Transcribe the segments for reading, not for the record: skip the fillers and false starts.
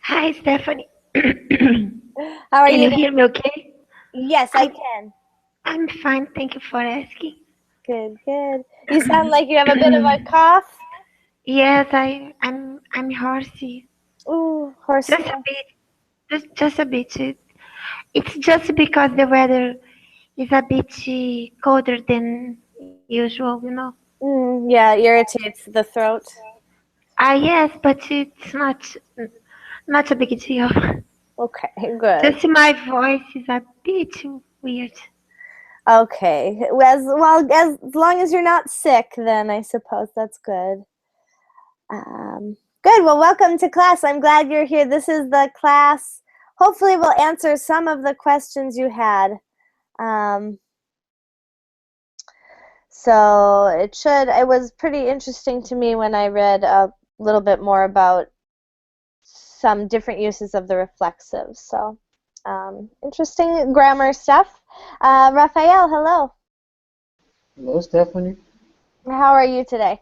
Hi, Stephanie. Can How are you? you hear me okay? Yes, I I'm can. I'm fine, thank you for asking. Good, good. You sound like you have a bit of a cough. Yes, I'm horsey. Ooh, hoarse. Just a bit, just a bit. It's just because the weather is a bit colder than usual. Yeah, irritates the throat. Yes, but it's not a big deal. Okay, good. Just my voice is a bit weird. Okay, as long as you're not sick, then I suppose that's good. Good. Well, welcome to class. I'm glad you're here. This is the class. Hopefully, we'll answer some of the questions you had. Um, So it was pretty interesting to me when I read a little bit more about some different uses of the reflexive. So interesting grammar stuff. Raphael, hello. Hello, Stephanie. How are you today?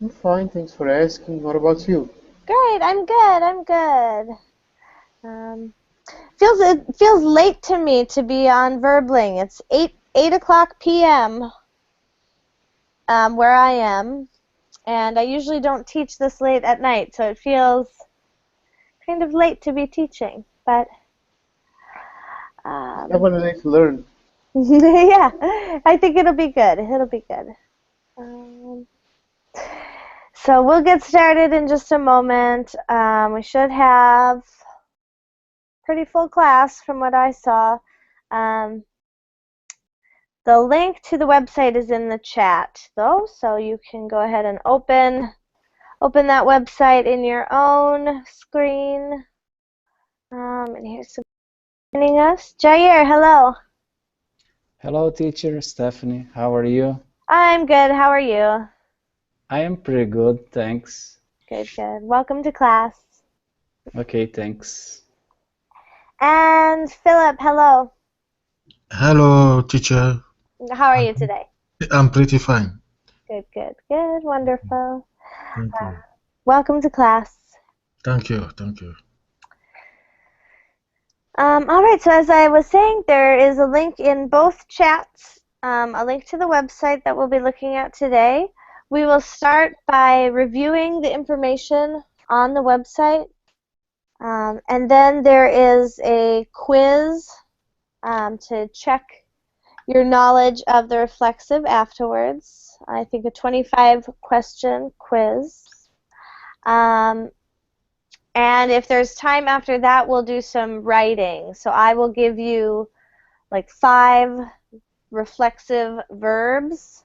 I'm fine, thanks for asking. What about you? Great, I'm good, I'm good. It feels late to me to be on Verbling. It's 8 o'clock p.m. Where I am, and I usually don't teach this late at night, so it feels kind of late to be teaching, but Never late to learn. yeah, I think it'll be good. It'll be good. Um, so we'll get started in just a moment. We should have pretty full class from what I saw. Um, the link to the website is in the chat, though, so you can go ahead and open that website in your own screen. And here's some joining us. Jair, hello. Hello, teacher Stephanie. How are you? I'm good. How are you? I am pretty good, thanks. Good, good. Welcome to class. Okay, thanks. And Philip, hello. Hello, teacher. How are you today? I'm pretty fine. Good, good, good. Wonderful. Thank you. Welcome to class. Thank you. Thank you. All right, so as I was saying, there is a link in both chats, a link to the website that we'll be looking at today. We will start by reviewing the information on the website, and then there is a quiz to check your knowledge of the reflexive afterwards. I think a 25-question quiz. And if there's time after that, we'll do some writing. So I will give you like 5 reflexive verbs,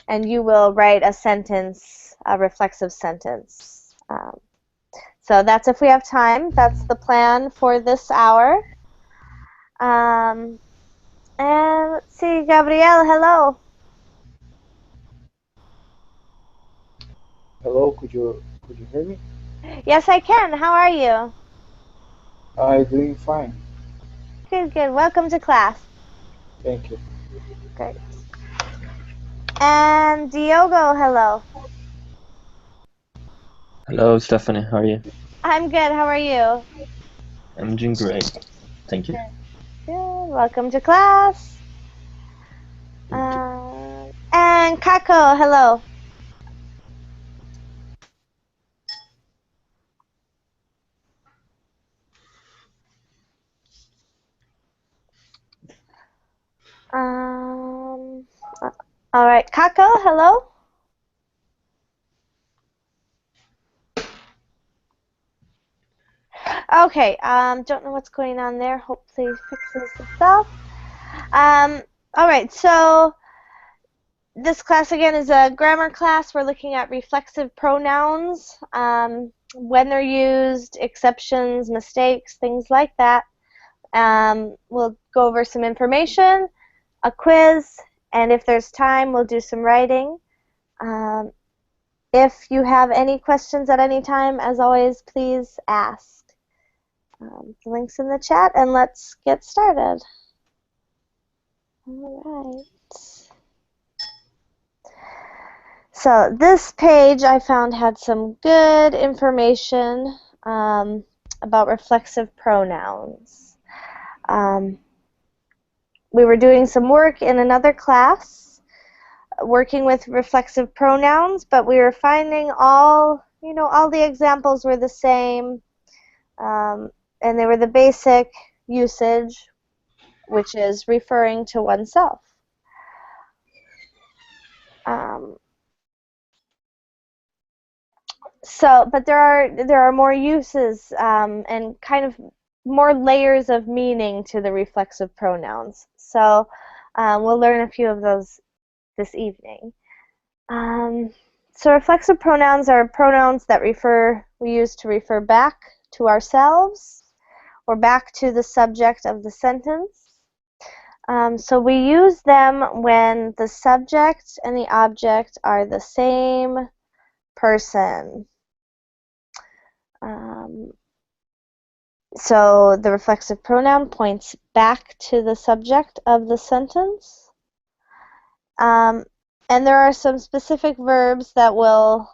and you will write a sentence, a reflexive sentence. So that's if we have time. That's the plan for this hour. And let's see, Gabriel, hello. Hello, could you hear me? Yes, I can. How are you? I'm doing fine. Good, good. Welcome to class. Thank you. Great. And Diogo, hello. Hello, Stephanie. How are you? I'm good. How are you? I'm doing great. Thank you. Good. Welcome to class. And Kako, hello. All right, Kako, hello. Okay, don't know what's going on there. Hopefully it fixes itself. All right, so this class again is a grammar class. We're looking at reflexive pronouns, when they're used, exceptions, mistakes, things like that. We'll go over some information, a quiz, and if there's time, we'll do some writing. If you have any questions at any time, as always, please ask. The link's in the chat, and let's get started. All right. So this page I found had some good information. about reflexive pronouns. We were doing some work in another class working with reflexive pronouns, but we were finding all the examples were the same, and they were the basic usage, which is referring to oneself. But there are more uses and kind of more layers of meaning to the reflexive pronouns. So we'll learn a few of those this evening. So reflexive pronouns are pronouns that we use to refer back to ourselves or back to the subject of the sentence. So we use them when the subject and the object are the same person. So the reflexive pronoun points back to the subject of the sentence. And there are some specific verbs that will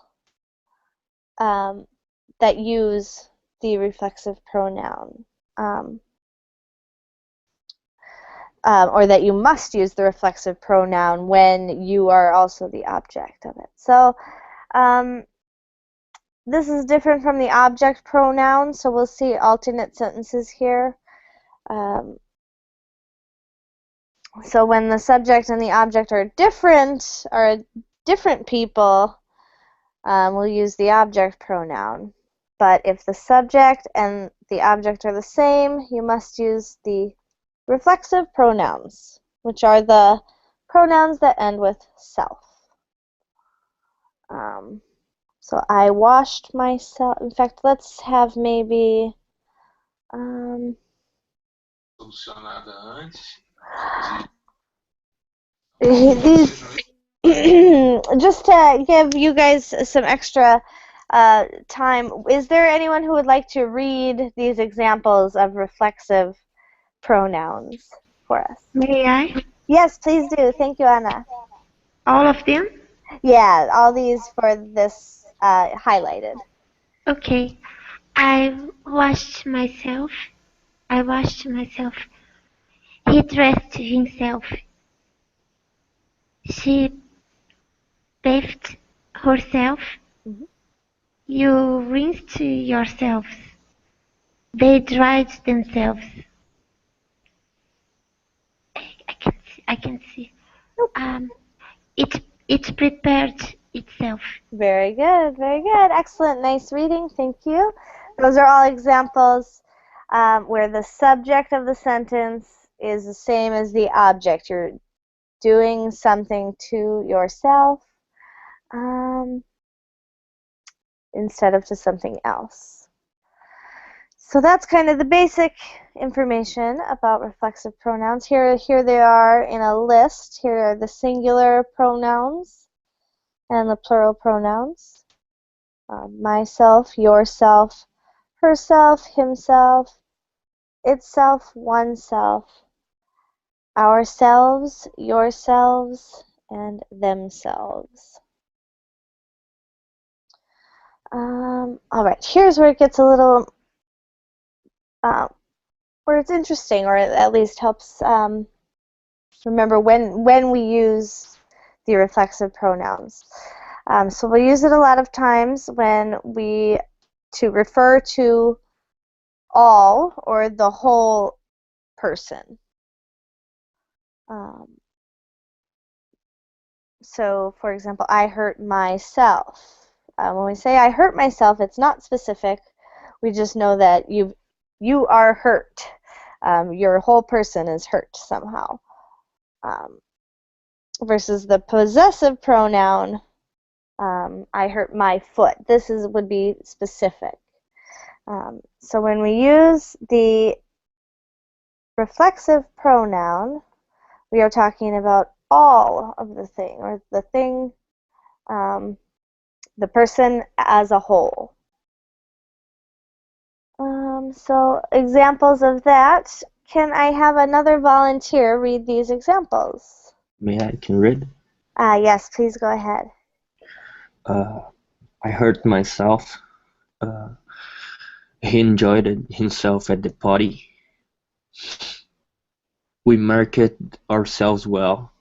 that use the reflexive pronoun, or that you must use the reflexive pronoun when you are also the object of it. So this is different from the object pronoun, so we'll see alternate sentences here. So when the subject and the object are different people, we'll use the object pronoun. But if the subject and the object are the same, you must use the reflexive pronouns, which are the pronouns that end with self. So I washed myself. In fact, let's have maybe these just to give you guys some extra time. Is there anyone who would like to read these examples of reflexive pronouns for us? May I? Yes, please do. Thank you, Anna. All of them? Yeah, all these for this highlighted. Okay. I washed myself. I washed myself. He dressed himself. She bathed herself. You rinsed yourselves. They dried themselves. I can see. It prepared itself. Very good, very good. Excellent, nice reading. Thank you. Those are all examples where the subject of the sentence is the same as the object. You're doing something to yourself instead of to something else. So that's kind of the basic information about reflexive pronouns. Here they are in a list. Here are the singular pronouns and the plural pronouns. Myself, yourself, herself, himself, itself, oneself, ourselves, yourselves, and themselves. All right, here's where it gets a little, where it's interesting, or at least helps remember when we use the reflexive pronouns. So we'll use it a lot of times when to refer to all or the whole person. So, for example, I hurt myself. When we say I hurt myself, it's not specific. We just know that you are hurt. Your whole person is hurt somehow. Versus the possessive pronoun, I hurt my foot. This would be specific. So when we use the reflexive pronoun, we are talking about all of the thing, or the thing, the person as a whole. So examples of that. Can I have another volunteer read these examples? May I can read? Yes, please go ahead. I hurt myself. He enjoyed himself at the party. We marketed ourselves well.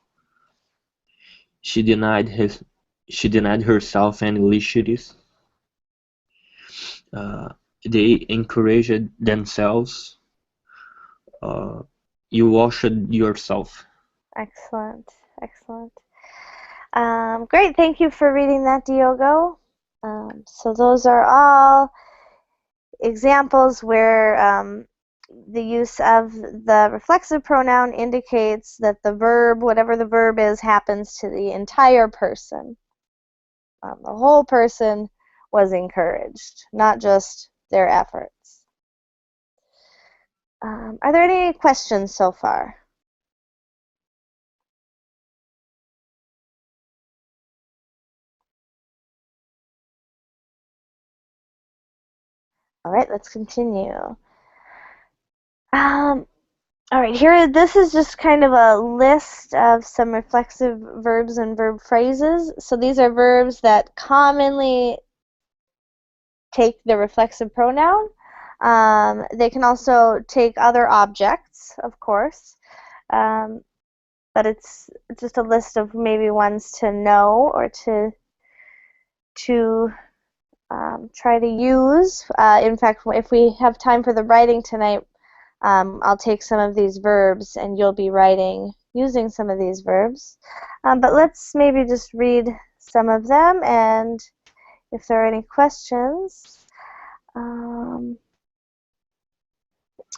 She denied herself any luxuries. They encouraged themselves. You washed yourself. Excellent. Excellent. Great. Thank you for reading that, Diogo. So those are all examples where the use of the reflexive pronoun indicates that the verb, whatever the verb is, happens to the entire person. The whole person was encouraged, not just their efforts. Are there any questions so far? All right, let's continue. All right, this is just kind of a list of some reflexive verbs and verb phrases. So these are verbs that commonly take the reflexive pronoun. They can also take other objects, of course, but it's just a list of maybe ones to know or to try to use. In fact, if we have time for the writing tonight, I'll take some of these verbs and you'll be writing using some of these verbs. But let's maybe just read some of them, and if there are any questions,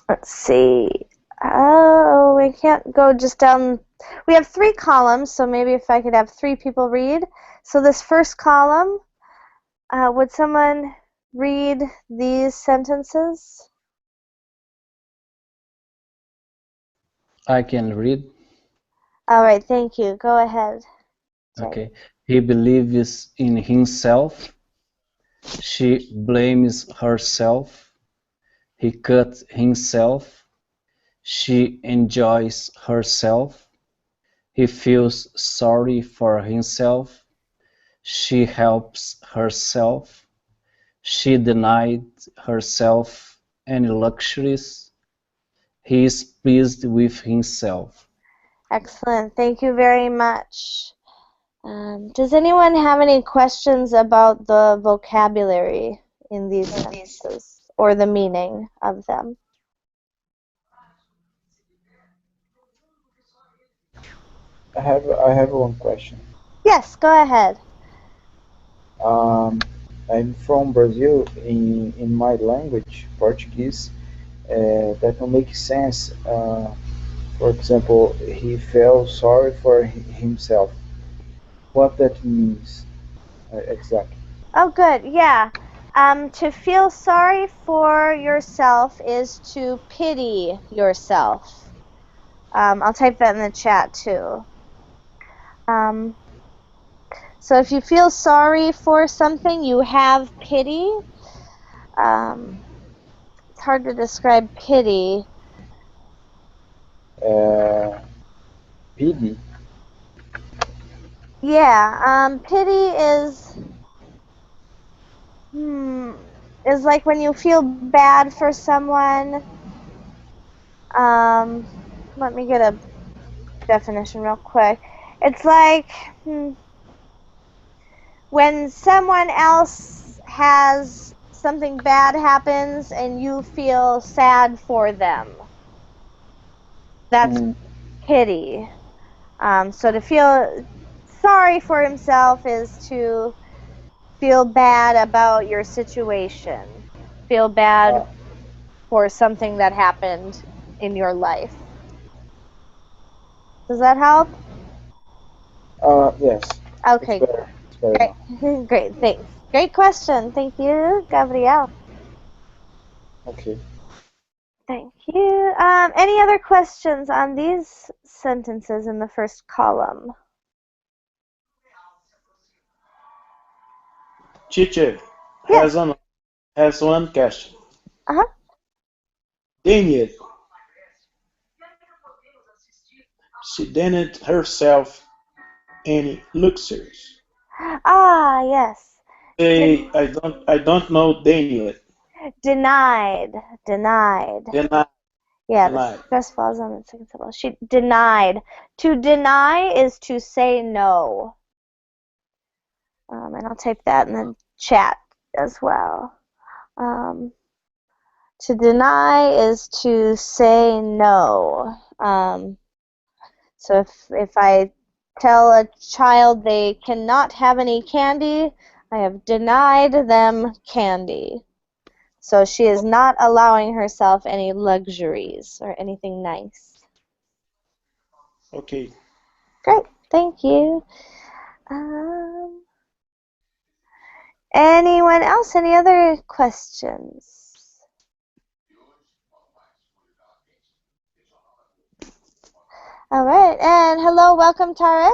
let's see. Oh, we can't go just down. We have 3 columns, so maybe if I could have 3 people read. So this first column, would someone read these sentences? I can read. All right, thank you. Go ahead. Okay. He believes in himself. She blames herself. He cut himself. She enjoys herself. He feels sorry for himself. She helps herself. She denied herself any luxuries. He is pleased with himself. Excellent. Thank you very much. Does anyone have any questions about the vocabulary in these sentences or the meaning of them? I have one question. Yes, go ahead. I'm from Brazil. In my language, Portuguese, that don't make sense. For example, he felt sorry for himself. What that means exactly? Oh, good. Yeah. To feel sorry for yourself is to pity yourself. I'll type that in the chat too. So if you feel sorry for something, you have pity. It's hard to describe pity. Pity. Yeah, pity is like when you feel bad for someone. Let me get a definition real quick. It's like when someone else has something bad happens and you feel sad for them. That's pity. So to feel sorry for himself is to feel bad about your situation. Feel bad for something that happened in your life. Does that help? Yes. Okay, It's better. It's better now. great. Great, thanks. Great question. Thank you, Gabrielle. Okay. Thank you. Any other questions on these sentences in the first column? Teacher Yes. has one question. Uh-huh. Daniel, she denied herself any luxuries. Ah, yes. Say, I don't know Daniel. Denied. Denied. Denied. Yeah, the Denied. stress falls on the second syllable. She denied. To deny is to say no. And I'll type that in the chat as well. To deny is to say no. So if I tell a child they cannot have any candy, I have denied them candy. So she is not allowing herself any luxuries or anything nice. Okay. Great, thank you. Anyone else? Any other questions? All right, and hello, welcome, Tarek.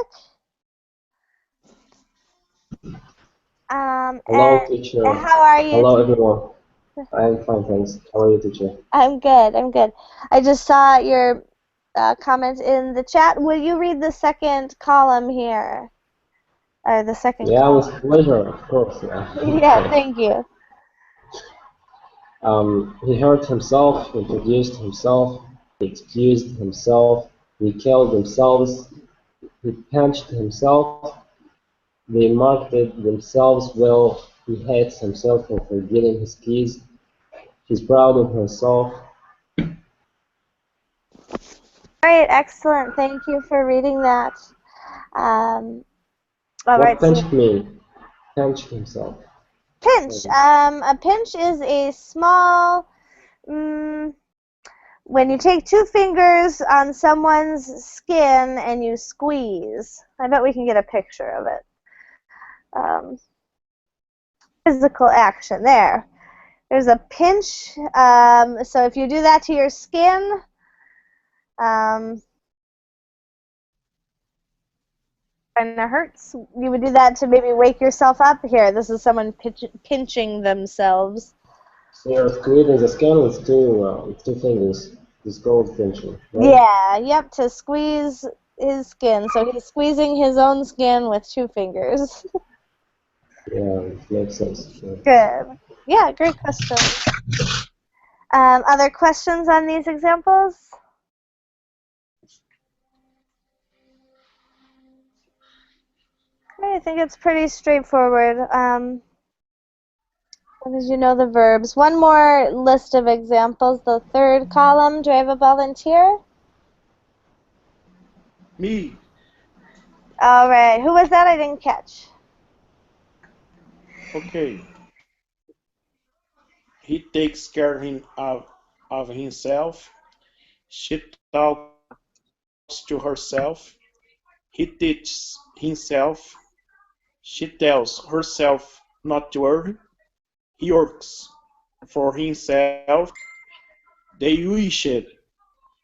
Hello, And teacher. how are you? Hello, everyone. I'm fine, thanks. How are you, teacher? I'm good. I'm good. I just saw your comment in the chat. Will you read the second column here, or the second Yeah, with column? pleasure, of course. Yeah. Yeah, Okay. thank you. He hurt himself, introduced himself, he excused himself, he killed themselves, he punched himself, they marketed themselves well, he hates himself for forgetting his keys, she's proud of herself. Great, excellent. Thank you for reading that. All right, What so punched mean? Punched himself. pinch. A pinch is a small. When you take two fingers on someone's skin and you squeeze. I bet we can get a picture of it. Physical action there. There's a pinch. So if you do that to your skin, kind of hurts. You would do that to maybe wake yourself up. Here, this is someone pinching themselves. So you're squeezing the skin with two fingers. It's called pinching, right? Yeah, yep, to squeeze his skin. So he's squeezing his own skin with two fingers. Yeah, it makes sense. Yeah. Good. Yeah, great question. Other questions on these examples? I think it's pretty straightforward. As you know the verbs. One more list of examples, the third column. Do I have a volunteer? Me. All right. Who was that? I didn't catch. Okay. He takes care of himself. She talks to herself. He teaches himself. She tells herself not to worry. He works for himself. They wished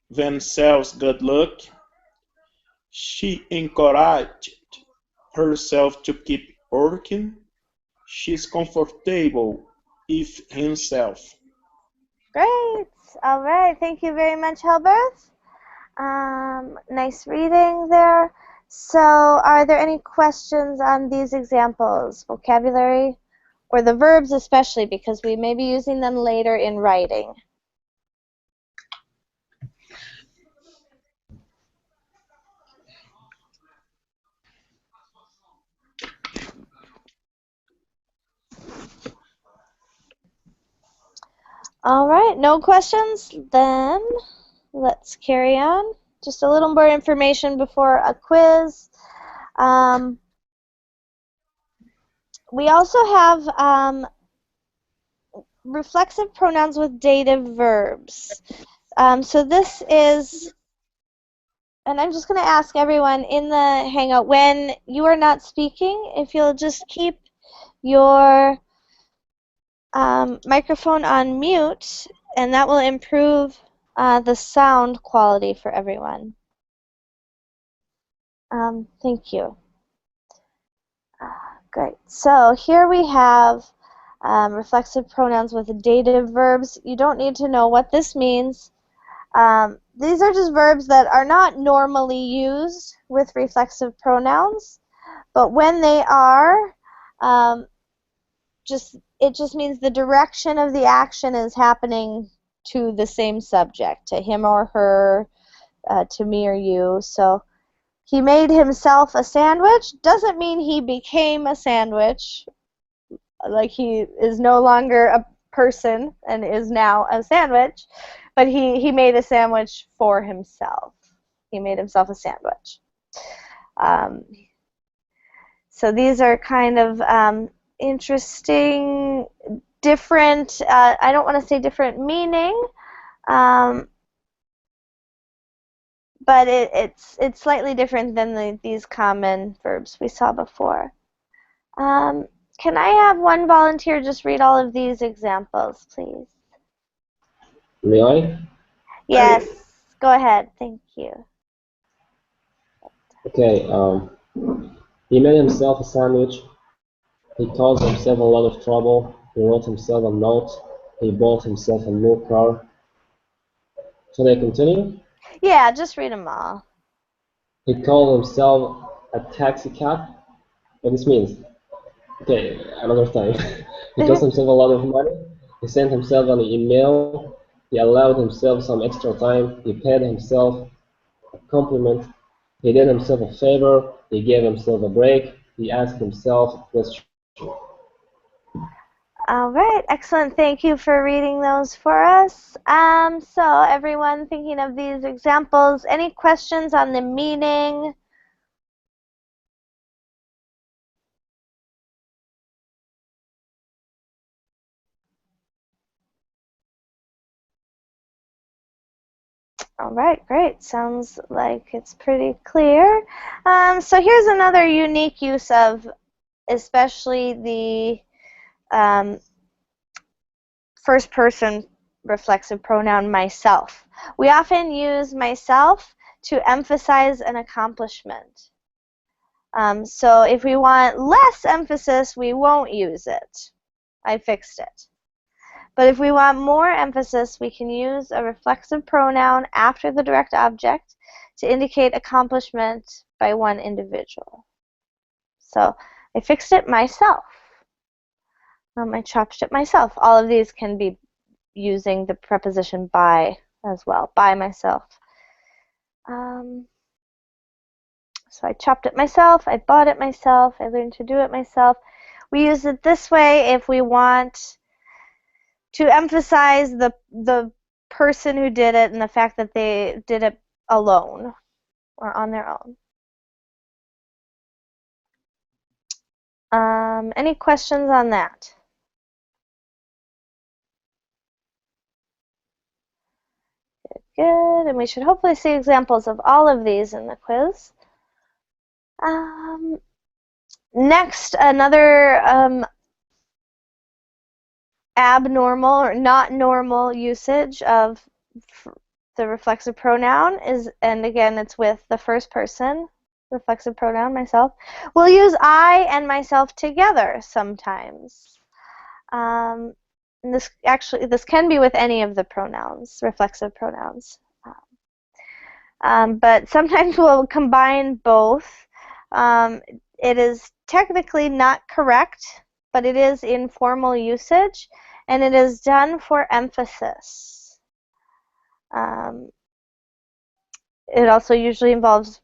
themselves good luck. She encouraged herself to keep working. She's comfortable with himself. Great. All right. Thank you very much, Helberth. Nice reading there. So, are there any questions on these examples? Vocabulary, or the verbs especially, because we may be using them later in writing. All right, no questions? Then let's carry on. Just a little more information before a quiz. We also have reflexive pronouns with dative verbs. So this is, and I'm just going to ask everyone in the Hangout, when you are not speaking, if you'll just keep your microphone on mute, and that will improve the sound quality for everyone. Thank you. Great. So here we have reflexive pronouns with dative verbs. You don't need to know what this means. These are just verbs that are not normally used with reflexive pronouns, but when they are, it just means the direction of the action is happening to the same subject, to him or her, to me or you. So he made himself a sandwich doesn't mean he became a sandwich, like he is no longer a person and is now a sandwich, but he made a sandwich for himself. He made himself a sandwich. So these are kind of interesting, different, I don't want to say different meaning, but it's slightly different than these common verbs we saw before. Can I have one volunteer just read all of these examples, please? May I? Yes, go ahead. Thank you. Okay. He made himself a sandwich. He caused himself a lot of trouble. He wrote himself a note. He bought himself a new car. Should I continue? Yeah, just read them all. He called himself a taxi cab. What this means? Okay, another time. He cost himself a lot of money. He sent himself an email. He allowed himself some extra time. He paid himself a compliment. He did himself a favor. He gave himself a break. He asked himself a question. All right, excellent. Thank you for reading those for us. So everyone thinking of these examples, any questions on the meaning? All right, great. Sounds like it's pretty clear. So here's another unique use of especially the first person reflexive pronoun myself. We often use myself to emphasize an accomplishment. So if we want less emphasis, we won't use it. I fixed it. But if we want more emphasis, we can use a reflexive pronoun after the direct object to indicate accomplishment by one individual. So I fixed it myself. I chopped it myself. All of these can be using the preposition by as well. By myself. So I chopped it myself. I bought it myself. I learned to do it myself. We use it this way if we want to emphasize the person who did it and the fact that they did it alone or on their own. Any questions on that? Good, and we should hopefully see examples of all of these in the quiz. Next, another abnormal or not normal usage of the reflexive pronoun is, and again, it's with the first person reflexive pronoun, myself. We'll use I and myself together sometimes. And this can be with any of the pronouns, reflexive pronouns. But sometimes we'll combine both. It is technically not correct, but it is informal usage, and it is done for emphasis. It also usually involves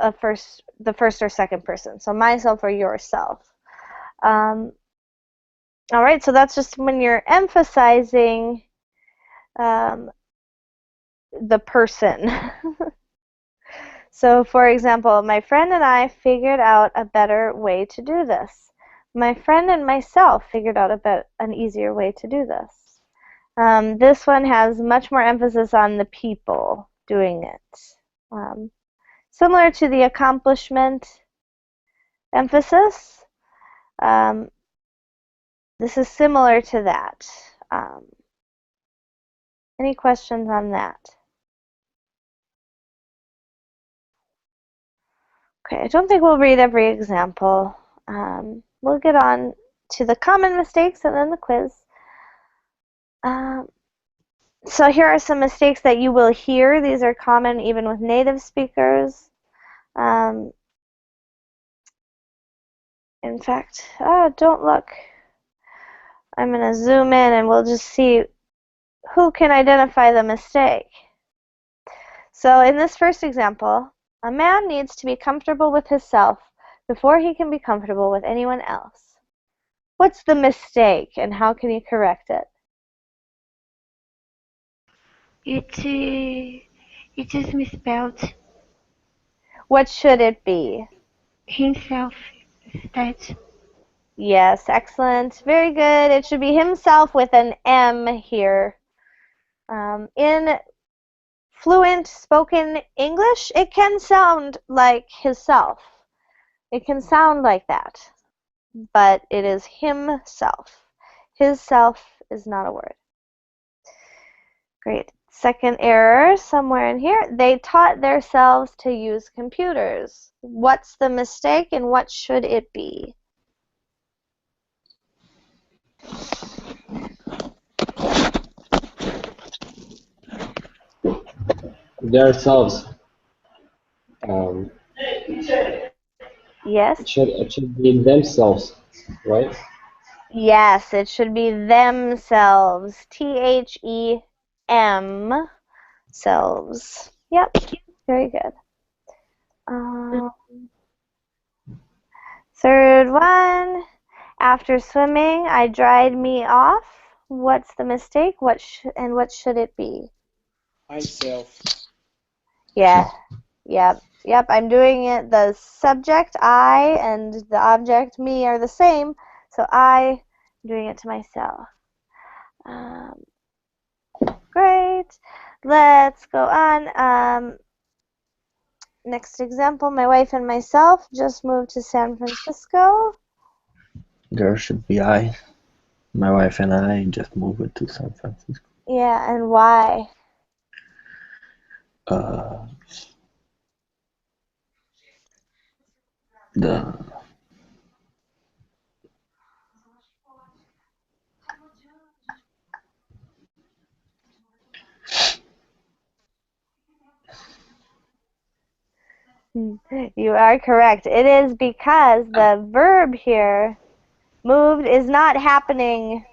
the first or second person, so myself or yourself. All right, so that's just when you're emphasizing the person. So, for example, my friend and I figured out a better way to do this. My friend and myself figured out an easier way to do this. This one has much more emphasis on the people doing it. Similar to the accomplishment emphasis, this is similar to that. Any questions on that? Okay, I don't think we'll read every example. We'll get on to the common mistakes and then the quiz. So here are some mistakes that you will hear. These are common even with native speakers. In fact, don't look. I'm going to zoom in and we'll just see who can identify the mistake. So in this first example, a man needs to be comfortable with himself before he can be comfortable with anyone else. What's the mistake and how can you correct it? It is misspelled. What should it be? Himself instead. Yes, excellent. Very good. It should be himself with an M here. In fluent spoken English, it can sound like himself. It can sound like that, but it is himself. His self is not a word. Great. Second error somewhere in here. They taught themselves to use computers. What's the mistake and what should it be? Themselves. Yes? It should be themselves, right? Yes, it should be themselves. T-H-E-M selves. Yep, very good. Third one. After swimming, I dried me off. What's the mistake? What should it be? Myself. Yeah. Yep. I'm doing it. The subject I and the object me are the same, so I'm doing it to myself. Great. Let's go on. Next example, my wife and myself just moved to San Francisco. There should be I. My wife and I just moved to San Francisco. Yeah, and why? The You are correct. It is because the verb here, moved, is not happening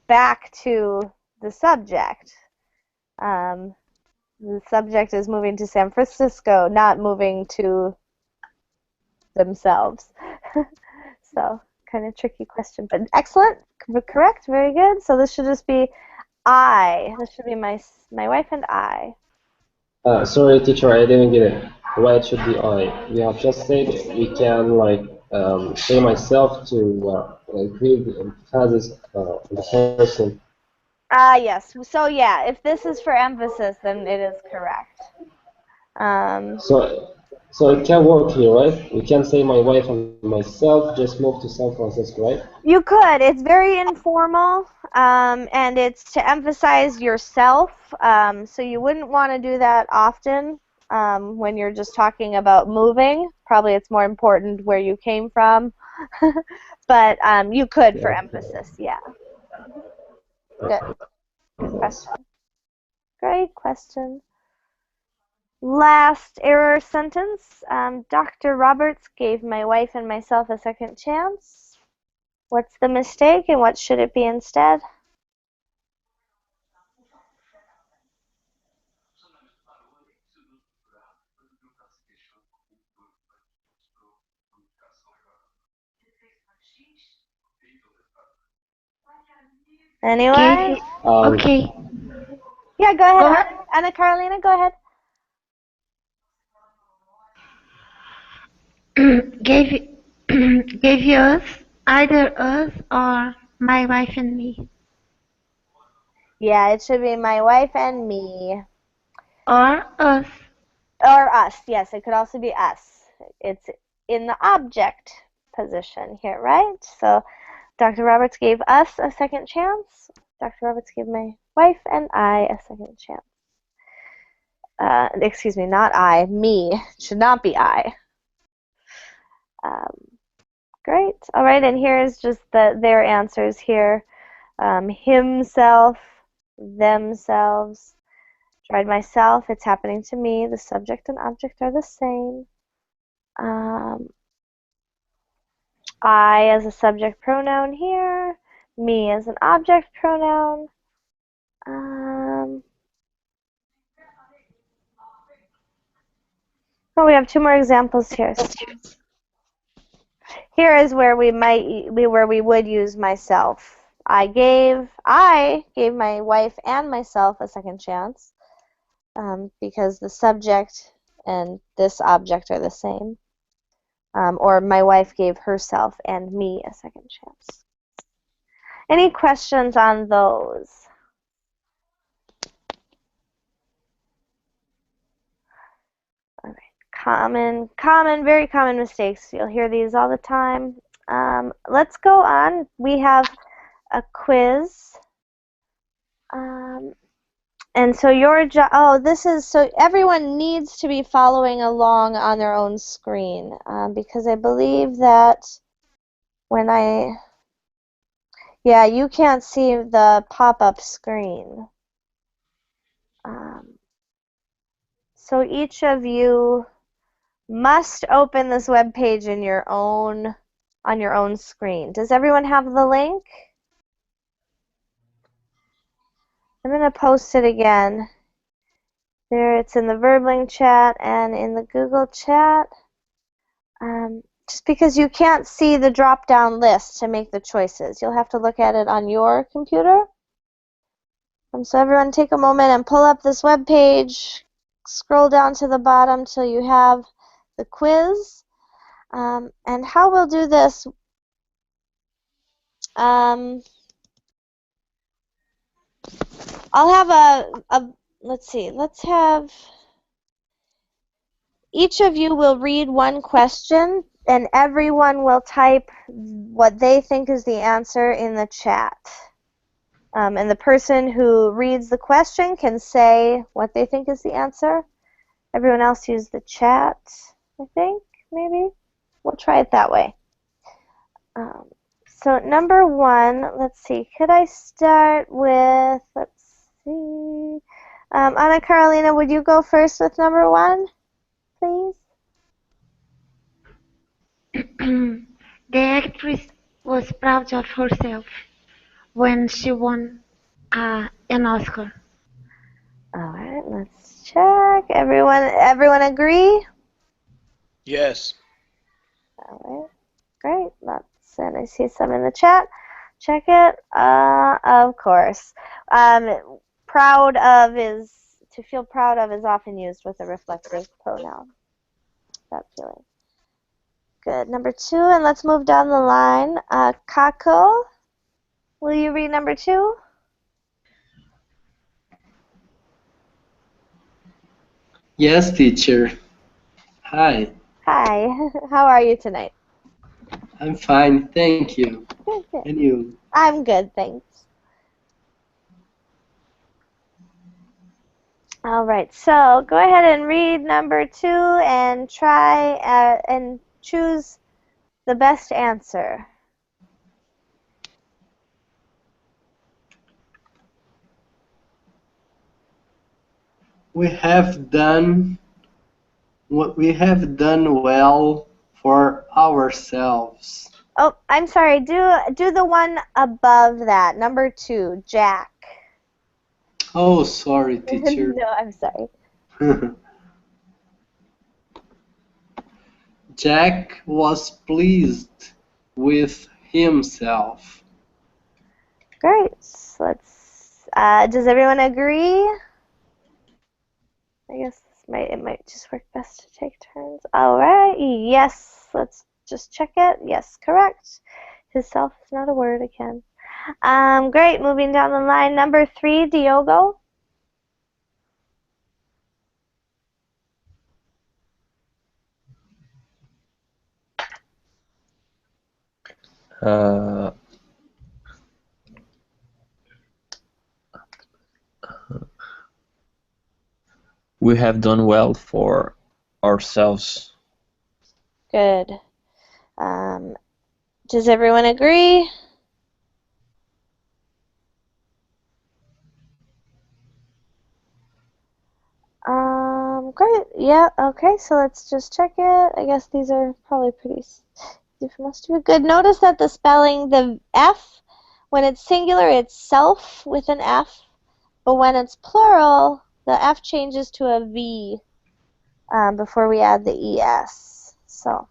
back to the subject. The subject is moving to San Francisco, not moving to themselves. So, kind of tricky question, but excellent, correct, very good. So this should just be I. This should be my wife and I. Sorry, teacher, I didn't get it. Why it should be I? We have just said we can say myself to increase the emphasis on the person. Yes. So yeah, if this is for emphasis, then it is correct. So it can work here, right? We can say my wife and myself just moved to San Francisco, right? You could. It's very informal, and it's to emphasize yourself. So you wouldn't want to do that often when you're just talking about moving. Probably it's more important where you came from. But you could for emphasis, yeah. Good. Good question. Great question. Last error sentence. Dr. Roberts gave my wife and myself a second chance. What's the mistake and what should it be instead? Anyone? Okay. Yeah, go ahead. Go ahead. Anna Carolina, go ahead. gave gave us either us or my wife and me, Yeah, it should be my wife and me. or us. Or us. Yes, it could also be us. It's in the object position here, right? So Dr. Roberts gave us a second chance. Dr. Roberts gave my wife and I a second chance. Excuse me, not I, me. It should not be I. Great. All right, and here's just their answers here. Himself, themselves. Tried myself, it's happening to me. The subject and object are the same. I as a subject pronoun here. me as an object pronoun. Oh, we have two more examples here. Here is where we would use myself. I gave my wife and myself a second chance because the subject and this object are the same. Or my wife gave herself and me a second chance. Any questions on those? All right. Very common mistakes. You'll hear these all the time. Let's go on. We have a quiz. And so your job, so everyone needs to be following along on their own screen because I believe that when you can't see the pop-up screen. So each of you must open this web page on your own screen. Does everyone have the link? I'm going to post it again. There, it's in the Verbling chat and in the Google chat. Just because you can't see the drop-down list to make the choices. You'll have to look at it on your computer. So everyone take a moment and pull up this web page. Scroll down to the bottom till you have the quiz. And how we'll do this, I'll have let's see, each of you will read one question and everyone will type what they think is the answer in the chat. And the person who reads the question can say what they think is the answer. Everyone else use the chat, I think, maybe. We'll try it that way. So number one, let's see. Could I start with, let's see. Anna Carolina, would you go first with number one, please? The actress was proud of herself when she won an Oscar. All right, let's check. Everyone agree? Yes. All right, great. And I see some in the chat. Check it. Of course. To feel proud of is often used with a reflexive pronoun. That feeling. Good. Number two, and let's move down the line. Kako, will you read number two? Yes, teacher. Hi. Hi. How are you tonight? I'm fine, thank you. Good, good. And you? I'm good, thanks. All right, so go ahead and read number two and try and choose the best answer. We have done well for ourselves. Oh, I'm sorry. Do the one above that, number two, Jack. Oh, sorry, teacher. No, I'm sorry. Jack was pleased with himself. Great. Does everyone agree? I guess it might just work best to take turns. All right. Yes. Let's just check it. Yes, correct. His self is not a word again. Great. Moving down the line. Number three, Diogo. We have done well for ourselves. Good. Does everyone agree? Great. Yeah, okay, so let's just check it. I guess these are probably pretty easy for most of you. Good. Notice that the spelling, the F When it's singular, it's self with an F, but when it's plural, the F changes to a V before we add the ES. So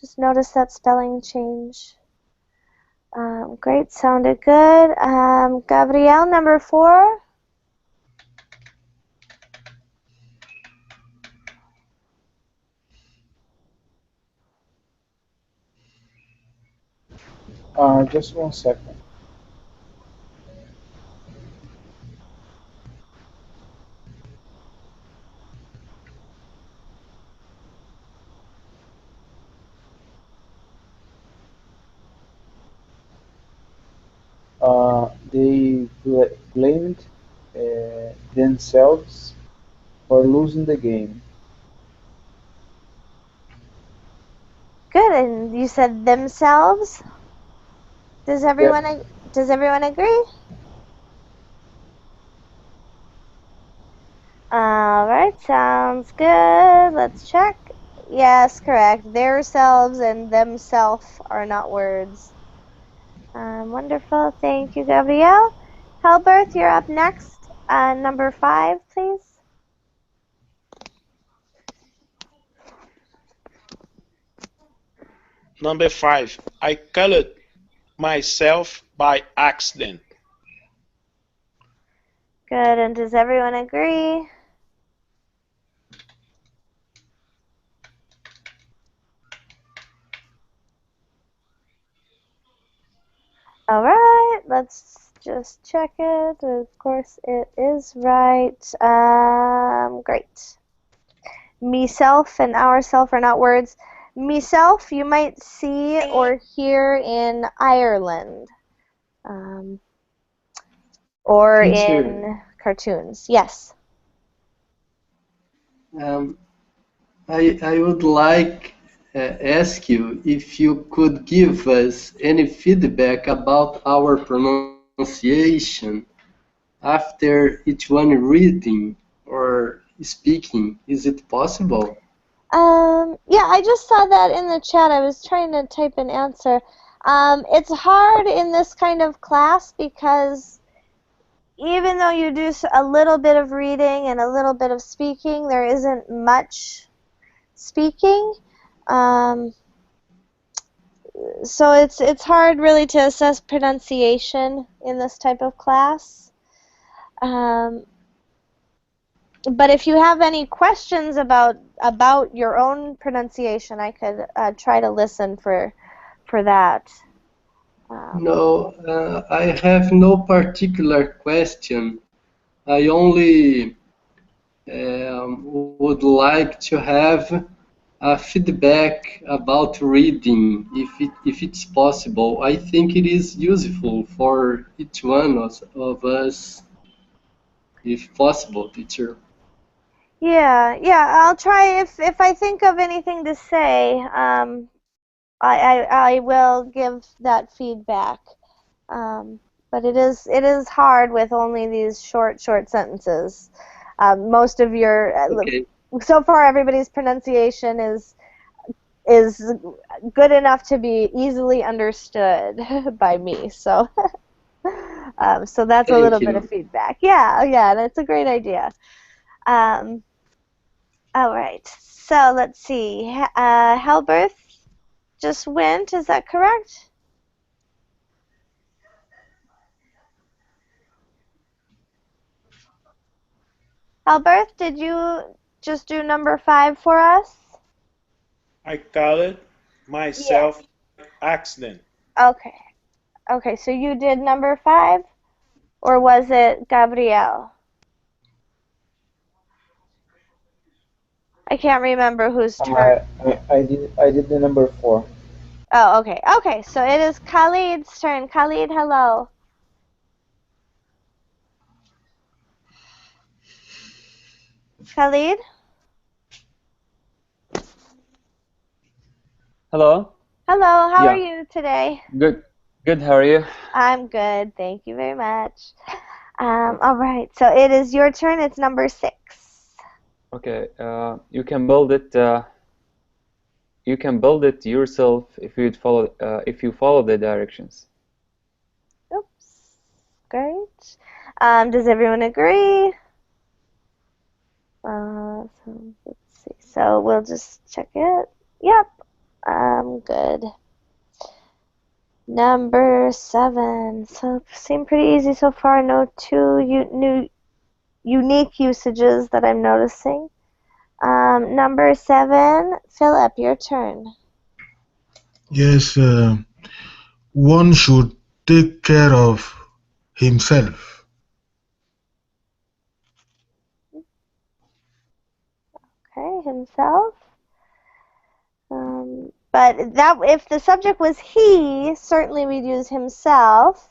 just notice that spelling change. Great, sounded good. Gabrielle, number 4. Just one second. They blamed themselves for losing the game. Good, and you said themselves. Does everyone agree? All right, sounds good. Let's check. Yes, correct. Their selves and themself are not words. Wonderful. Thank you, Gabrielle. Helberth, you're up next. Number 5, please. Number 5. I colored myself by accident. Good, and does everyone agree? All right, let's just check it. Of course, it is right. Great. Me-self and ourself are not words. Me-self, you might see or hear in Ireland. Or Teacher, in cartoons. Yes. I would like ask you if you could give us any feedback about our pronunciation after each one reading or speaking. Is it possible? Yeah, I just saw that in the chat. I was trying to type an answer. It's hard in this kind of class because even though you do a little bit of reading and a little bit of speaking, there isn't much speaking. So it's hard really to assess pronunciation in this type of class. But if you have any questions about your own pronunciation, I could try to listen for that. No, I have no particular question. I only would like to have a feedback about reading, if it's possible. I think it is useful for each one of us, if possible, teacher. Yeah, I'll try if I think of anything to say. I will give that feedback. But it is hard with only these short sentences. Most of your Okay. So far everybody's pronunciation is good enough to be easily understood by me. So so that's a little Thank bit of you. feedback. Yeah, that's a great idea. All right, so let's see. Helberth just went, is that correct? Helberth, did you just do number 5 for us? I colored myself by accident. Okay, so you did number 5, or was it Gabrielle? I can't remember whose turn. I did the number 4. Oh, okay, so it is Khalid's turn. Khalid, hello. Khalid? Hello. Hello, how are Yeah. you today? Good. Good. How are you? I'm good, thank you very much. All right, so it is your turn. It's number 6. Okay. You can build it. You can build it yourself if you follow the directions. Great. Does everyone agree? So let's see. So we'll just check it. Yep. Good. Number 7. So seem pretty easy so far. No new unique usages that I'm noticing. Number 7, Philip, your turn. Yes, one should take care of himself. Okay, himself. But that if the subject was he, certainly we'd use himself.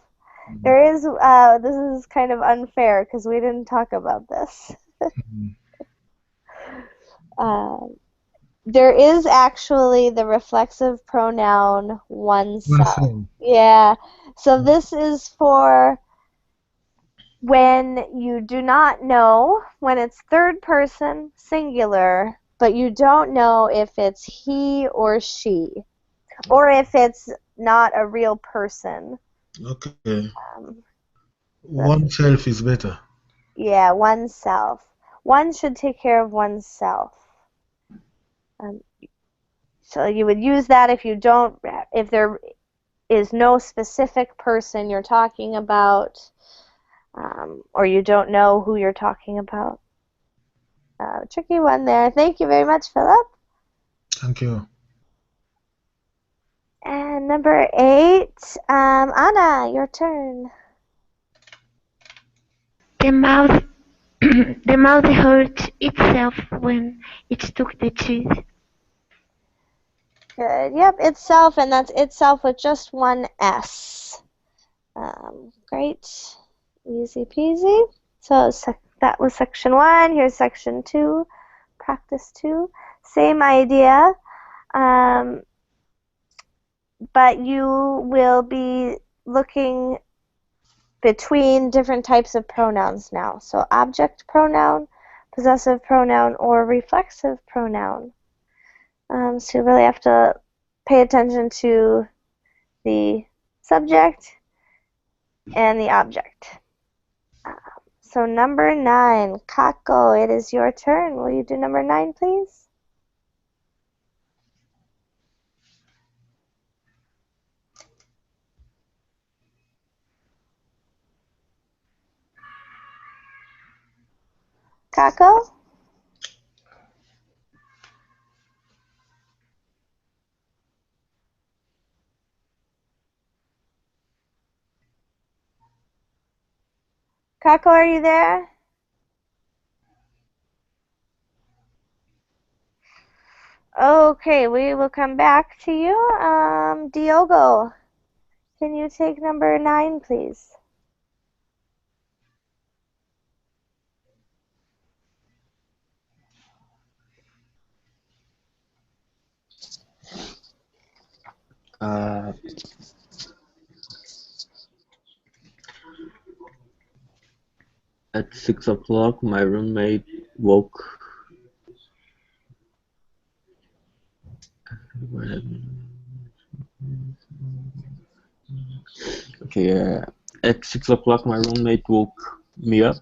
There is this is kind of unfair because we didn't talk about this. There is actually the reflexive pronoun oneself. Oneself. Yeah. So this is for when you do not know, when it's third person singular, but you don't know if it's he or she, or if it's not a real person. Okay. Oneself is better. Yeah, oneself. One should take care of oneself. So you would use that if there is no specific person you're talking about, or you don't know who you're talking about. Tricky one there. Thank you very much, Philip. Thank you. And number 8, Anna, your turn. The mouse the mouse hurt itself when it took the cheese. Good. Yep, itself, and that's itself with just one S. Great. Easy peasy. So that was section 1. Here's section 2. Practice 2. Same idea. But you will be looking between different types of pronouns now. So object pronoun, possessive pronoun, or reflexive pronoun. So you really have to pay attention to the subject and the object. So number 9, Kako, it is your turn. Will you do number 9, please? Kako? Kako, are you there? Okay, we will come back to you. Diogo, can you take number 9, please? At 6 o'clock, my roommate woke. Okay, at 6 o'clock, my roommate woke me up.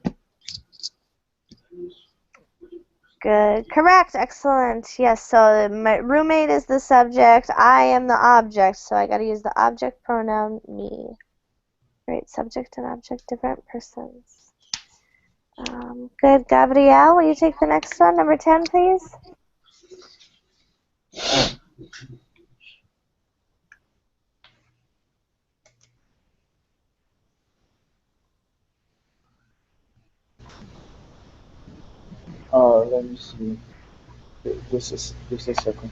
Good. Correct. Excellent. Yes, so my roommate is the subject. I am the object, so I got to use the object pronoun me. Great. Subject and object, different persons. Good. Gabrielle, will you take the next one? Number 10, please. Let me see. Just a second.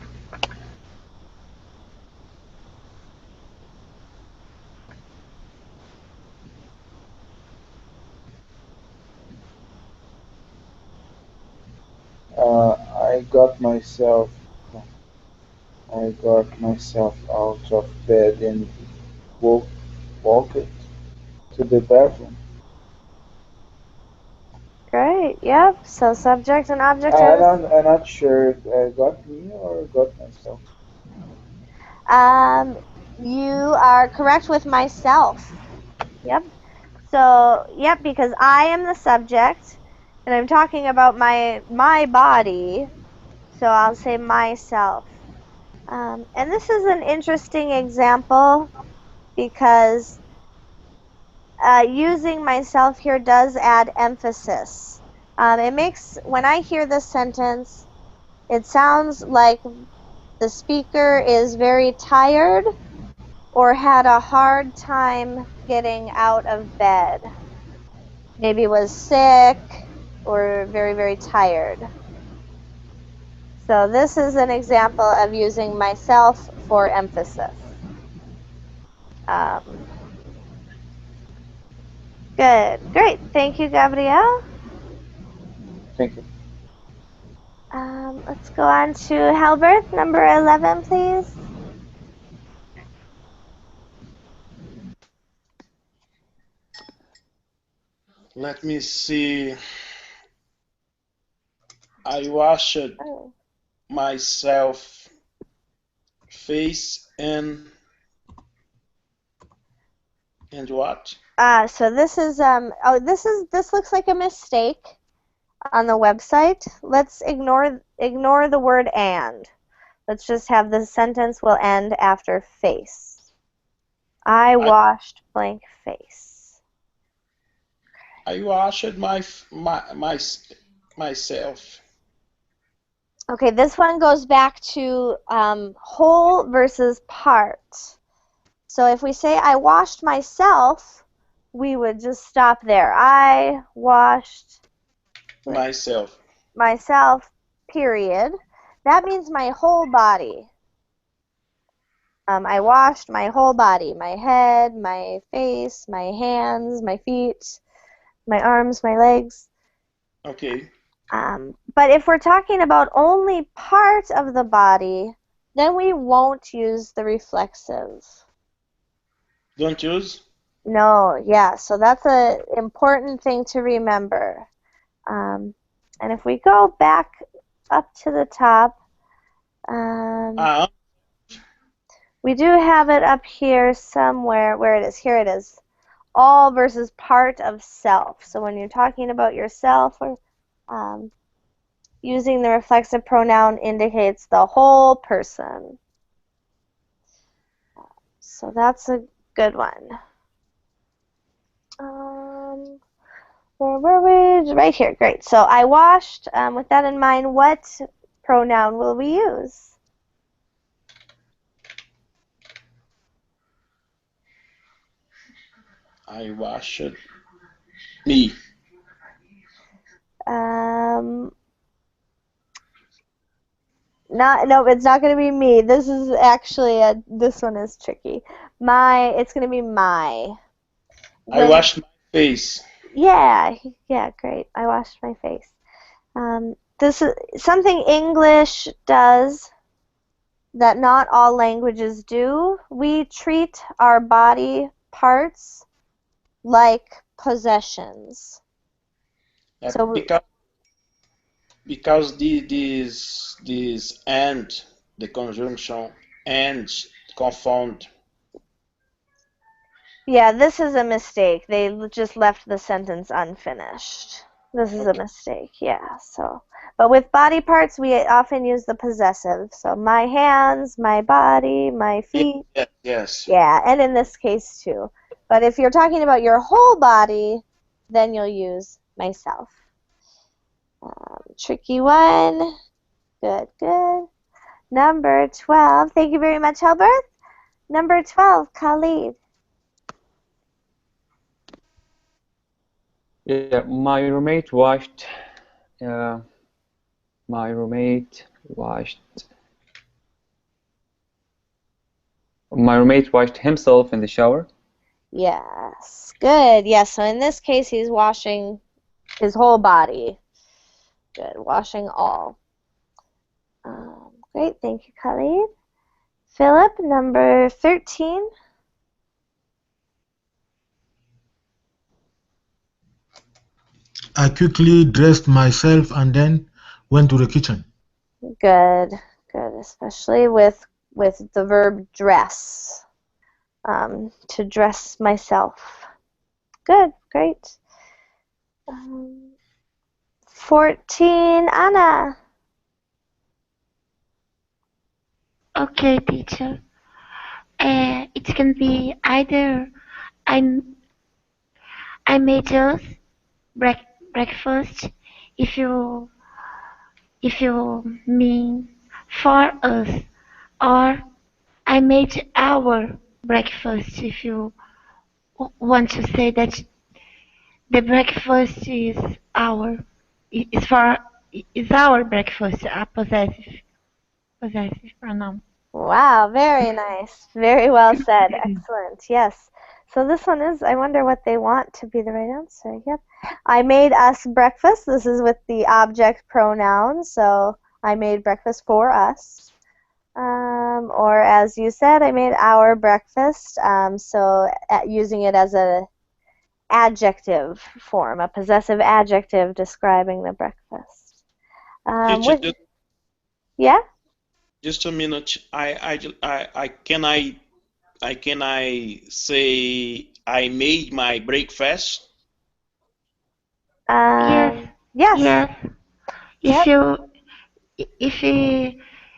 I got myself out of bed and walked to the bathroom. Great. Yep. So subject and object I'm not sure if I got me or got myself. You are correct with myself. Yep. So, yep, because I am the subject, and I'm talking about my body, so I'll say myself. And this is an interesting example because using myself here does add emphasis. It makes, when I hear this sentence, it sounds like the speaker is very tired or had a hard time getting out of bed. Maybe was sick or very, very tired. So this is an example of using myself for emphasis. Good, great. Thank you, Gabrielle. Thank you. Let's go on to Halbert, number 11, please. Let me see. I washed myself face and what? So this is this looks like a mistake on the website. Let's ignore the word and. Let's just have the sentence will end after face. I washed blank face. I washed myself. Okay, this one goes back to whole versus part. So if we say I washed myself, we would just stop there. I washed myself, period. That means my whole body. I washed my whole body, my head, my face, my hands, my feet, my arms, my legs. Okay. But if we're talking about only part of the body, then we won't use the reflexive. Don't use? No, yeah, so that's an important thing to remember. And if we go back up to the top, we do have it up here somewhere. Where it is? Here it is. All versus part of self. So when you're talking about yourself, or using the reflexive pronoun indicates the whole person. So that's a good one. Where were we? Right here. Great. So I washed. With that in mind, what pronoun will we use? I washed me. No, it's not going to be me. This is actually this one is tricky. It's going to be my. I washed my face. Yeah, great. I washed my face. This is something English does that not all languages do. We treat our body parts like possessions. So because this and the conjunction and confound. yeah, this is a mistake. They just left the sentence unfinished. This is a mistake, yeah. So, but with body parts, we often use the possessive. So my hands, my body, my feet. Yes. Yeah, and in this case too. But if you're talking about your whole body, then you'll use myself. Tricky one. Good. Number 12. Thank you very much, Albert. Number 12, Khalid. Yeah, my roommate washed himself in the shower. Yes, good. Yes, so in this case, he's washing his whole body. Good, washing all. Great, thank you, Khalid. Philip, number 13. I quickly dressed myself and then went to the kitchen. Good, especially with the verb dress. To dress myself. Good. Great. 14, Anna. Okay, teacher. It can be either I I made us breakfast if you mean for us, or I made our breakfast if you want to say that the breakfast is our is for is our breakfast a possessive pronoun. Wow, very nice. Very well said. Excellent. Yes. So this one is, I wonder what they want to be the right answer. Yep. I made us breakfast. This is with the object pronoun. So I made breakfast for us. Or as you said, I made our breakfast. Using it as a adjective form, a possessive adjective describing the breakfast. Teacher, Yeah? just a minute. Can I say I made my breakfast? Yes, Yes. yes. Yep. If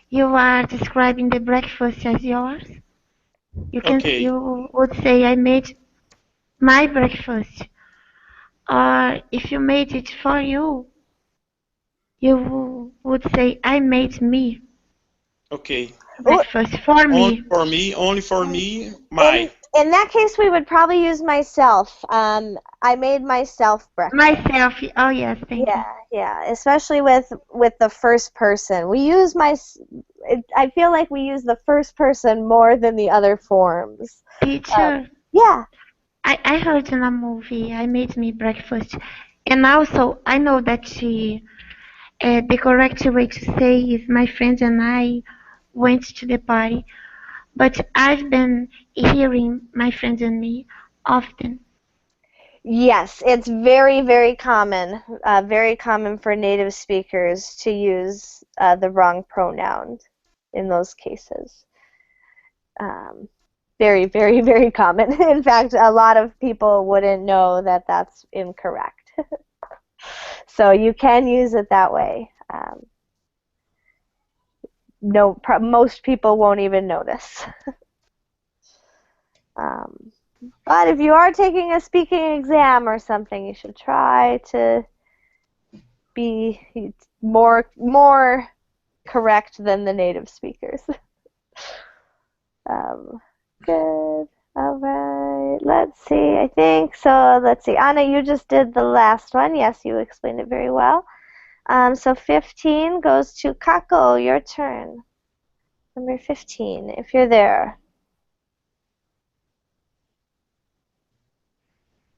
you are describing the breakfast as yours, Okay. you would say I made my breakfast. Or if you made it for you, you would say I made me Okay. breakfast for me. Only for me, my. In that case, we would probably use myself. I made myself breakfast. Myself. Oh yes, thank you. Yeah. Especially with the first person, we use I feel like we use the first person more than the other forms. Teacher. Yeah. I heard in a movie I made me breakfast, and also I know that the correct way to say is my friends and I went to the party, but I've been hearing my friends and me often. Yes, it's very, very common for native speakers to use the wrong pronoun in those cases. Very, very, very common. In fact, a lot of people wouldn't know that that's incorrect. So you can use it that way. Most people won't even notice. But if you are taking a speaking exam or something, you should try to be more correct than the native speakers. Good. All right. Let's see. I think so. Let's see. Anna, you just did the last one. Yes, you explained it very well. So 15 goes to Kako. Your turn. Number 15, if you're there.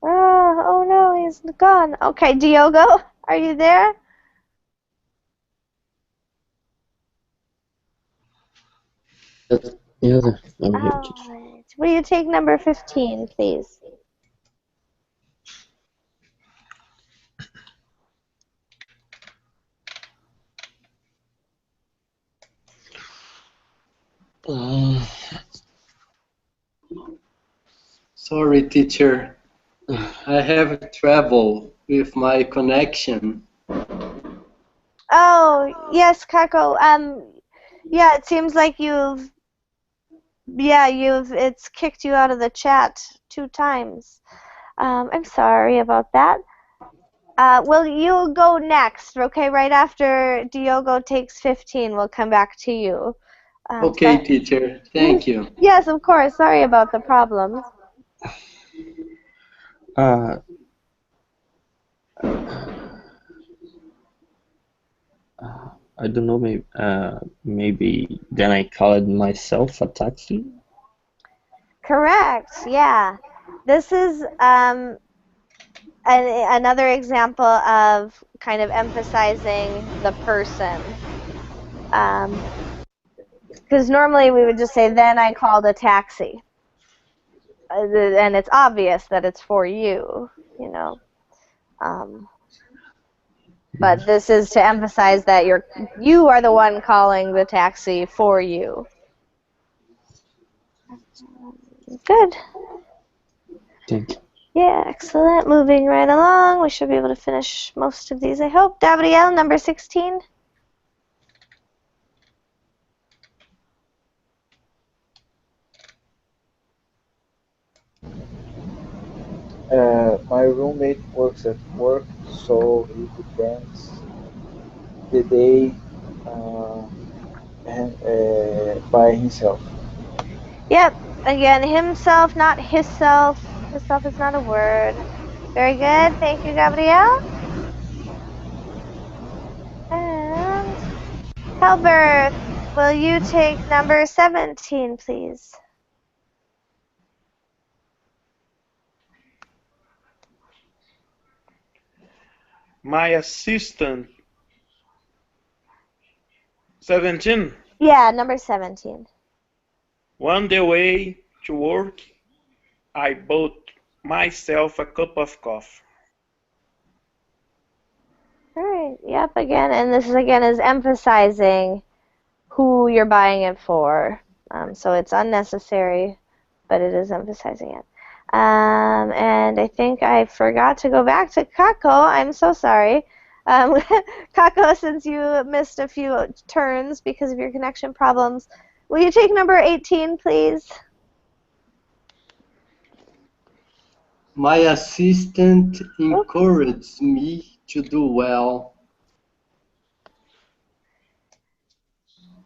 Oh no, he's gone. Okay, Diogo, are you there? Yeah, I'm here. Right. Will you take number 15, please? Sorry, teacher. I have trouble with my connection. Oh, yes, Kako. Yeah, it seems like it's kicked you out of the chat 2 times. I'm sorry about that. Well, you'll go next, okay? Right after Diogo takes 15, we'll come back to you. Okay, teacher. Thank you. Yes, of course. Sorry about the problems. I don't know. Maybe then I called myself a taxi. Correct. Yeah. This is another example of kind of emphasizing the person. Because normally we would just say, then I called a taxi. And it's obvious that it's for you, you know. But this is to emphasize that you are the one calling the taxi for you. Good. Thank you. Yeah, excellent. Moving right along. We should be able to finish most of these, I hope. Gabrielle, number 16. My roommate works at work, so he depends the day uh, by himself. Yep. Again, himself, not hisself. Hisself is not a word. Very good. Thank you, Gabrielle. And Halbert, will you take number 17, please? My assistant. 17. Yeah, number 17. On the way to work, I bought myself a cup of coffee. All right. Yep. Again, and this is again is emphasizing who you're buying it for. So it's unnecessary, but it is emphasizing it. And I think I forgot to go back to Kako. I'm so sorry. Kako, since you missed a few turns because of your connection problems, will you take number 18, please? My assistant encouraged me to do well.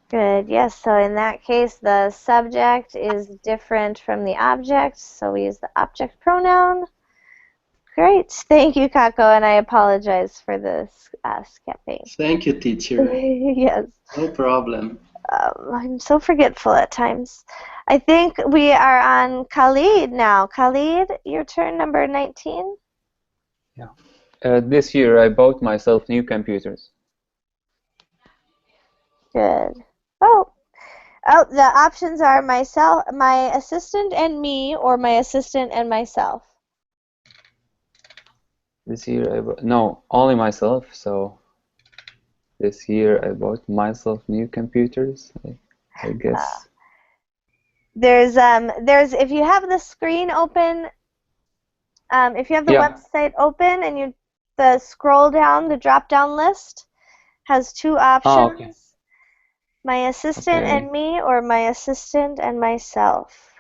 Good. Yes. So in that case, the subject is different from the object. So we use the object pronoun. Great. Thank you, Kako, and I apologize for the skipping. Thank you, teacher. Yes. No problem. I'm so forgetful at times. I think we are on Khalid now. Khalid, your turn, number 19. Yeah. This year I bought myself new computers. Good. Oh, the options are myself, my assistant and me, or my assistant and myself. This year I bought, no, only myself. So this year I bought myself new computers. I guess. There's if you have the screen open, if you have the website open and you the scroll down, the drop down list has two options. Oh, okay. My assistant and me, or my assistant and myself.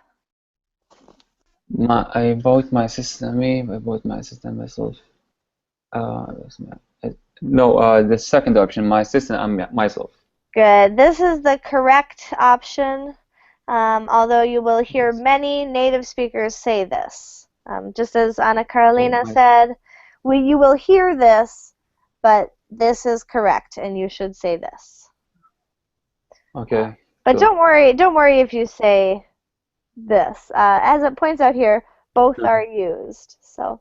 I bought my assistant and me. I bought my assistant and myself. No, the second option, my assistant and myself. Good. This is the correct option, although you will hear many native speakers say this. Just as Ana Carolina said, you will hear this, but this is correct, and you should say this. Okay. But don't worry if you say this. As it points out here, both are used. So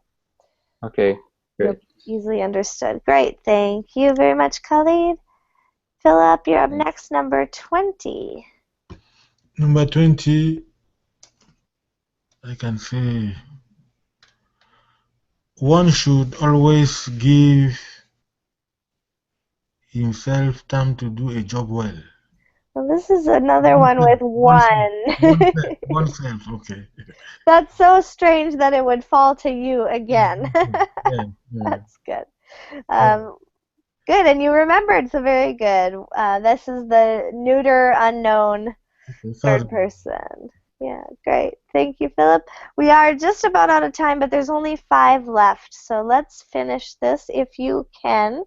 okay, great. Easily understood. Great. Thank you very much, Khalid. Philip, you're up next, number 20. Number 20, I can say one should always give himself time to do a job well. Well, this is another one with one. Oneself, okay. That's so strange that it would fall to you again. Yeah. That's good. Good, and you remembered, so very good. This is the neuter unknown third person. Yeah, great. Thank you, Philip. We are just about out of time, but there's only 5 left, so let's finish this if you can.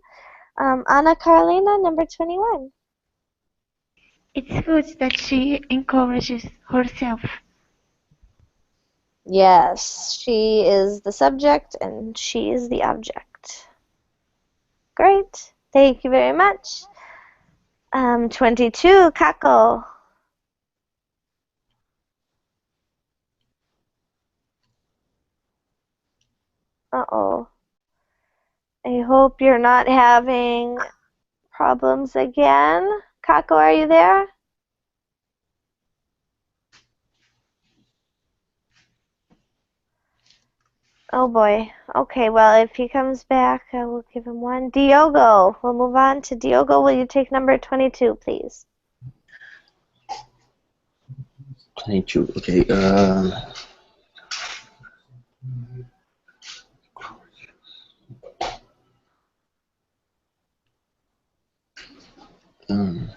Ana Carolina, number 21. It's good that she encourages herself. Yes, she is the subject and she is the object. Great. Thank you very much. 22, Kako. Uh-oh. I hope you're not having problems again. Kako, are you there? Oh boy. Okay, well, if he comes back, I will give him one. Diogo. We'll move on to Diogo. Will you take number 22, please? 22. Okay. Um,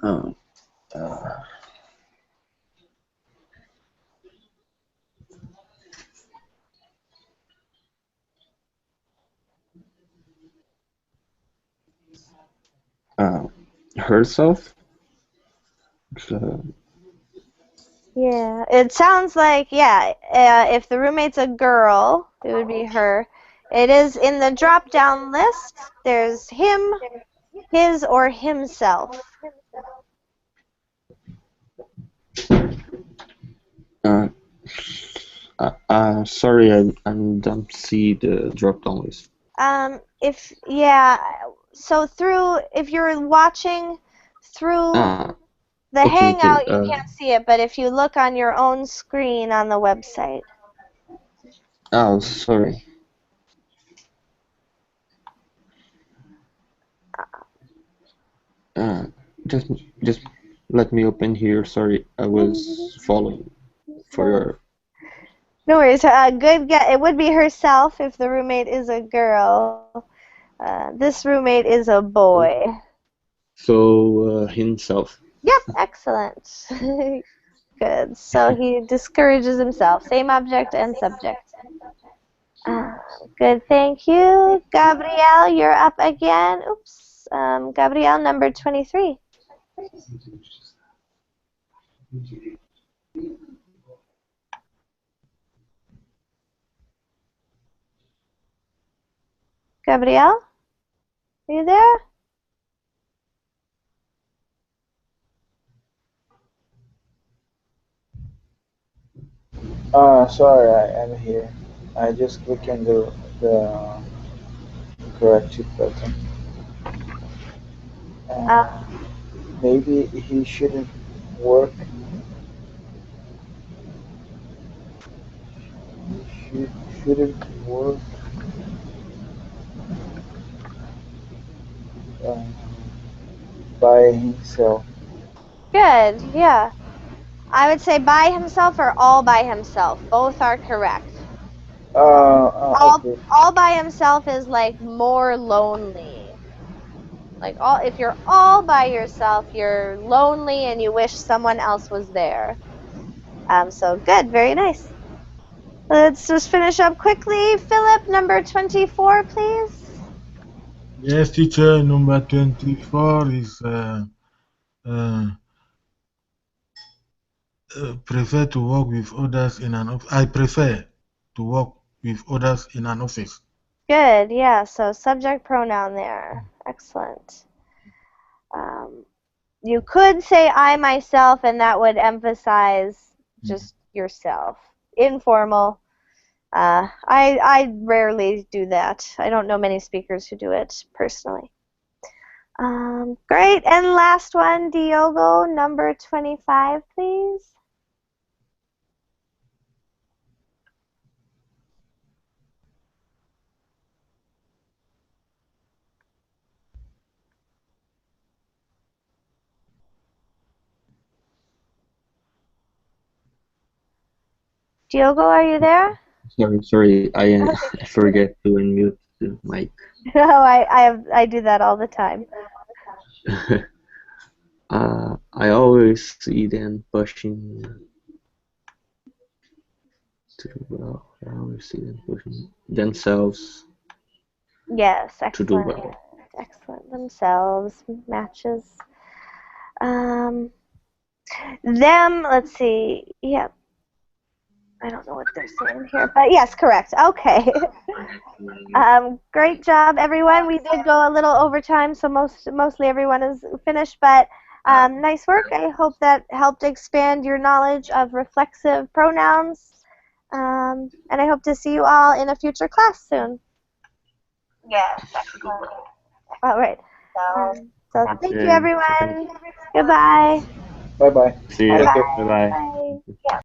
uh, uh, uh, herself. So, Yeah, it sounds like, yeah, if the roommate's a girl, it would be her. It is in the drop-down list. There's him, his, or himself. uh, sorry, I don't see the drop-down list. So if you're watching through the Okay, Hangout, you can't see it, but if you look on your own screen on the website. oh, sorry. Uh, just just let me open here. Sorry, I was following for your. No worries. Good guess. It would be herself if the roommate is a girl. This roommate is a boy. So himself. Yep, excellent. Good. So he discourages himself. Same object and subject. Good, thank you. Gabrielle, you're up again. Oops. Gabrielle, number 23. Gabrielle? Are you there? Sorry, I'm here. I just clicked on the corrected button. Uh, Maybe he shouldn't work. He shouldn't work uh, by himself. Good, yeah. I would say by himself or all by himself. Both are correct. Okay. All by himself is like more lonely. Like if you're all by yourself, you're lonely and you wish someone else was there. So good, very nice. Let's just finish up quickly. Philip, number 24, please. Yes, teacher. Number 24 is prefer to work with others in an office. I prefer to work with others in an office. Good, yeah. So subject pronoun there. Excellent. You could say I myself, and that would emphasize just yourself. Informal. I rarely do that. I don't know many speakers who do it personally. Great. And last one, Diogo, number 25, please. Diogo, are you there? Sorry, I forget to unmute the mic. No, I do that all the time. I always see them pushing I always see them pushing themselves. Yes, excellent. To do well. Excellent. Themselves matches. Them. Let's see. Yep. I don't know what they're saying here, but yes, correct. Okay. Great job, everyone. We did go a little over time, so mostly everyone is finished, but nice work. I hope that helped expand your knowledge of reflexive pronouns, and I hope to see you all in a future class soon. Yes, excellent. All right. So thank you, Okay, everyone. Goodbye. Bye bye. See you. Bye-bye. Bye bye. Bye. Yeah.